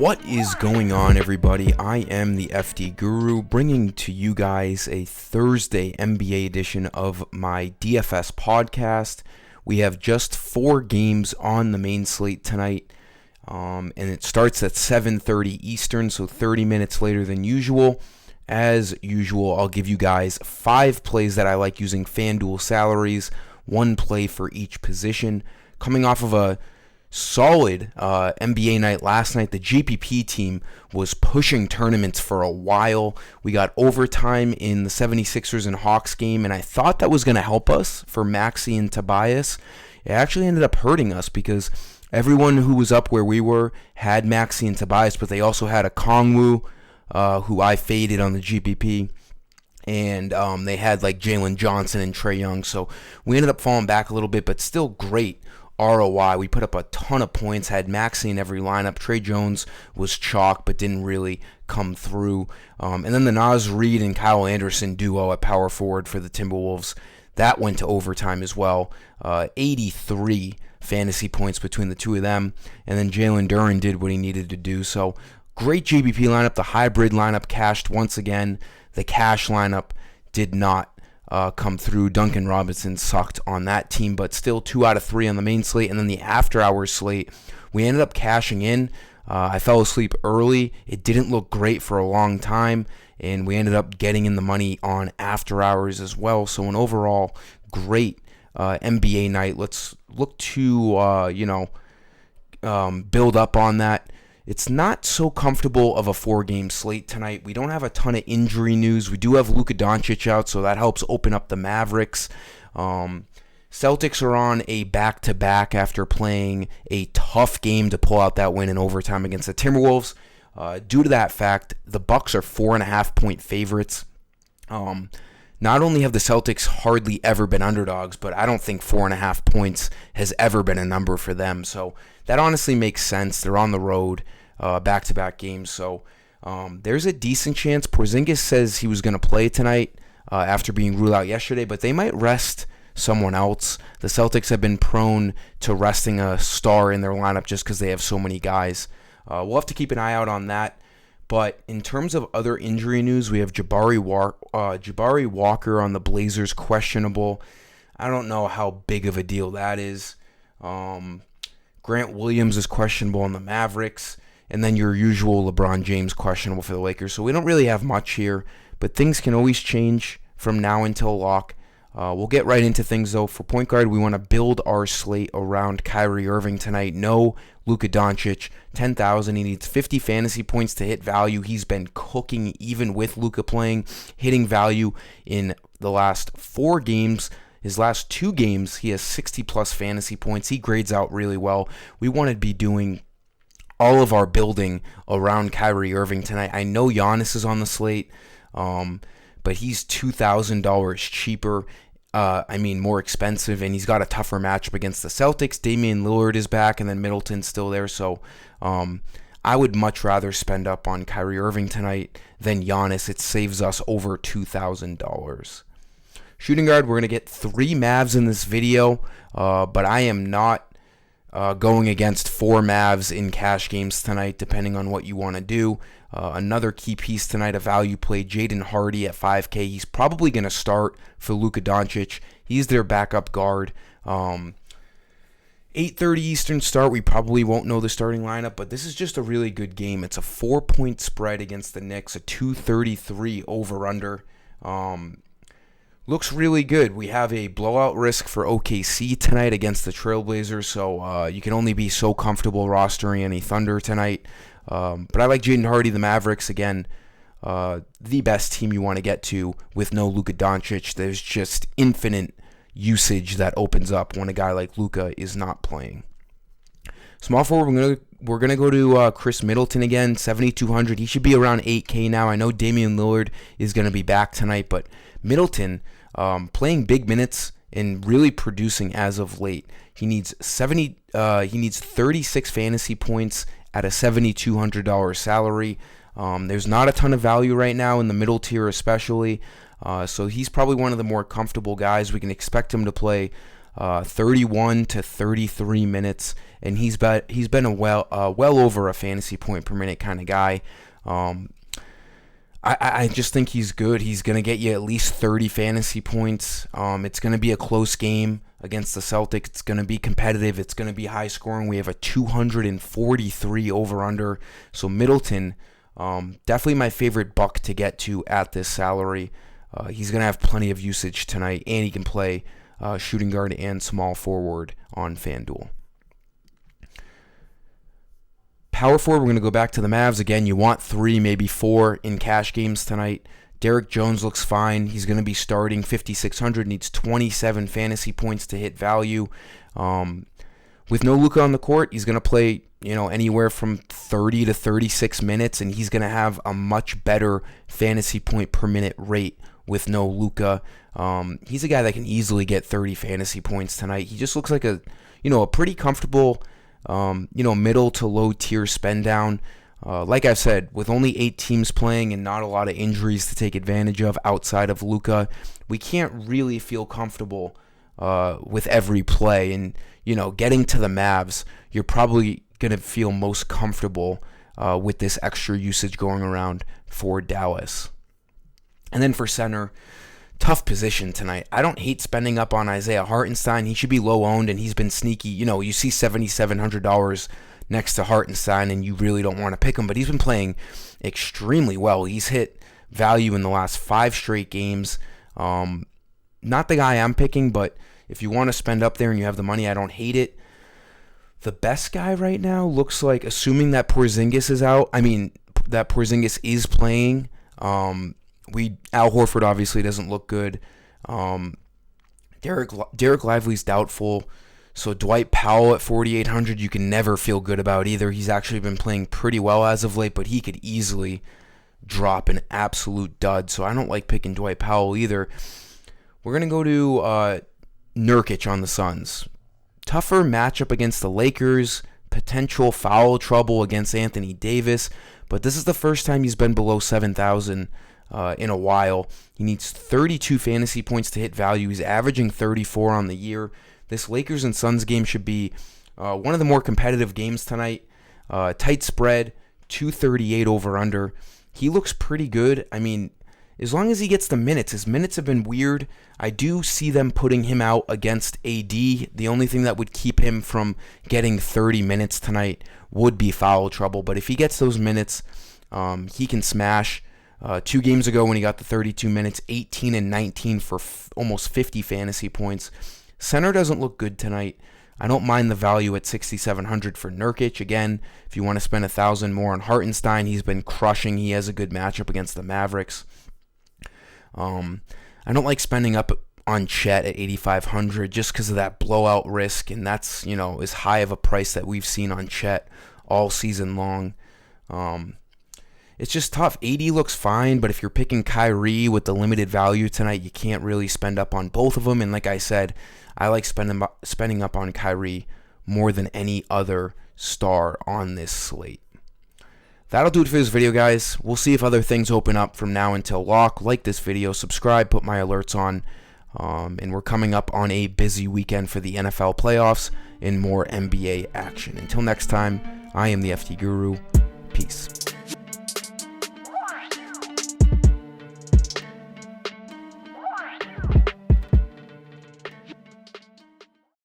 What is going on, everybody? I am the FD Guru, bringing to you guys a Thursday NBA edition of my DFS podcast. We have just 4 games on the main slate tonight, and it starts at 7:30 Eastern, so 30 minutes later than usual. As usual, I'll give you guys 5 plays that I like using FanDuel salaries, 1 play for each position. Coming off of a solid NBA night last night, the GPP team was pushing tournaments for a while. We got overtime in the 76ers and Hawks game, and I thought that was going to help us for Maxey and Tobias. It actually ended up hurting us because everyone who was up where we were had Maxey and Tobias, but they also had a Kongwu, who I faded on the GPP. And they had like Jalen Johnson and Trae Young, so we ended up falling back a little bit, but still great ROI. We put up a ton of points, had Maxey in every lineup. Trey Jones was chalk, but didn't really come through. And then the Naz Reid and Kyle Anderson duo at power forward for the Timberwolves, that went to overtime as well. 83 fantasy points between the two of them. And then Jalen Duren did what he needed to do. So great GBP lineup. The hybrid lineup cashed once again. The cash lineup did not come through. Duncan Robinson sucked on that team, but still 2 out of 3 on the main slate. And then the after-hours slate, we ended up cashing in. I fell asleep early. It didn't look great for a long time, and we ended up getting in the money on after-hours as well. So an overall great NBA night. Let's look to build up on that. It's not so comfortable of a 4-game slate tonight. We don't have a ton of injury news. We do have Luka Doncic out, so that helps open up the Mavericks. Celtics are on a back-to-back after playing a tough game to pull out that win in overtime against the Timberwolves. Due to that fact, the Bucks are 4.5-point favorites. Not only have the Celtics hardly ever been underdogs, but I don't think 4.5 points has ever been a number for them. So that honestly makes sense. They're on the road, back-to-back games. So there's a decent chance. Porzingis says he was going to play tonight after being ruled out yesterday, but they might rest someone else. The Celtics have been prone to resting a star in their lineup just because they have so many guys. We'll have to keep an eye out on that. But in terms of other injury news, we have Jabari Walker on the Blazers, questionable. I don't know how big of a deal that is. Grant Williams is questionable on the Mavericks. And then your usual LeBron James questionable for the Lakers. So we don't really have much here. But things can always change from now until lock. We'll get right into things, though. For point guard, we want to build our slate around Kyrie Irving tonight. No Luka Doncic, 10,000. He needs 50 fantasy points to hit value. He's been cooking even with Luka playing, hitting value in the last 4 games. His last 2 games, he has 60-plus fantasy points. He grades out really well. We want to be doing all of our building around Kyrie Irving tonight. I know Giannis is on the slate, but he's $2,000 cheaper. More expensive, and he's got a tougher matchup against the Celtics. Damian Lillard is back, and then Middleton's still there. So I would much rather spend up on Kyrie Irving tonight than Giannis. It saves us over $2,000. Shooting guard, we're going to get 3 Mavs in this video, but I am not going against 4 Mavs in cash games tonight, depending on what you want to do. Another key piece tonight, a value play, Jaden Hardy at 5K. He's probably going to start for Luka Doncic. He's their backup guard. 8:30 Eastern start. We probably won't know the starting lineup, but this is just a really good game. It's a 4-point spread against the Knicks, a 233 over-under. Looks really good. We have a blowout risk for OKC tonight against the Trailblazers, so you can only be so comfortable rostering any Thunder tonight. But I like Jaden Hardy, the Mavericks. Again, the best team you want to get to with no Luka Doncic. There's just infinite usage that opens up when a guy like Luka is not playing. Small forward, we're gonna go to Chris Middleton again, 7,200. He should be around 8K now. I know Damian Lillard is gonna be back tonight, but Middleton playing big minutes and really producing as of late. He needs 36 fantasy points at a $7,200 salary. There's not a ton of value right now in the middle tier especially, so he's probably one of the more comfortable guys. We can expect him to play 31 to 33 minutes, and he's been a well over a fantasy point per minute kind of guy. I just think he's good. He's going to get you at least 30 fantasy points. It's going to be a close game against the Celtics. It's going to be competitive. It's going to be high scoring. We have a 243 over-under. So Middleton, definitely my favorite buck to get to at this salary. He's going to have plenty of usage tonight, and he can play shooting guard and small forward on FanDuel. Power forward, we're going to go back to the Mavs. Again, you want 3, maybe 4 in cash games tonight. Derrick Jones looks fine. He's going to be starting 5,600, needs 27 fantasy points to hit value. With no Luka on the court, he's going to play, anywhere from 30 to 36 minutes, and he's going to have a much better fantasy point per minute rate with no Luka. He's a guy that can easily get 30 fantasy points tonight. He just looks like a pretty comfortable middle to low tier spend down. Like I've said, with only 8 teams playing and not a lot of injuries to take advantage of outside of Luka, we can't really feel comfortable with every play. And, getting to the Mavs, you're probably going to feel most comfortable with this extra usage going around for Dallas. And then for center, tough position tonight. I don't hate spending up on Isaiah Hartenstein. He should be low owned, and he's been sneaky. You see $7,700 next to Hartenstein, and you really don't want to pick him, but he's been playing extremely well. He's hit value in the last 5 straight games. Not the guy I'm picking, but if you want to spend up there and you have the money, I don't hate it. The best guy right now looks like, assuming that Porzingis is out, that Porzingis is playing. Al Horford obviously doesn't look good. Derek Lively's doubtful. So Dwight Powell at 4,800, you can never feel good about either. He's actually been playing pretty well as of late, but he could easily drop an absolute dud. So I don't like picking Dwight Powell either. We're going to go to Nurkic on the Suns. Tougher matchup against the Lakers. Potential foul trouble against Anthony Davis. But this is the first time he's been below 7,000 in a while. He needs 32 fantasy points to hit value. He's averaging 34 on the year. This Lakers and Suns game should be one of the more competitive games tonight. Tight spread, 238 over under. He looks pretty good. As long as he gets the minutes. His minutes have been weird. I do see them putting him out against AD. The only thing that would keep him from getting 30 minutes tonight would be foul trouble. But if he gets those minutes, he can smash. 2 games ago when he got the 32 minutes, 18 and 19 for almost 50 fantasy points. Center doesn't look good tonight. I don't mind the value at 6,700 for Nurkic. Again, if you want to spend $1,000 more on Hartenstein, he's been crushing. He has a good matchup against the Mavericks. I don't like spending up on Chet at 8,500 just because of that blowout risk, and that's, as high of a price that we've seen on Chet all season long. It's just tough. AD looks fine, but if you're picking Kyrie with the limited value tonight, you can't really spend up on both of them. And like I said, I like spending up on Kyrie more than any other star on this slate. That'll do it for this video, guys. We'll see if other things open up from now until lock. Like this video, subscribe, put my alerts on. And we're coming up on a busy weekend for the NFL playoffs and more NBA action. Until next time, I am the FT Guru. Peace.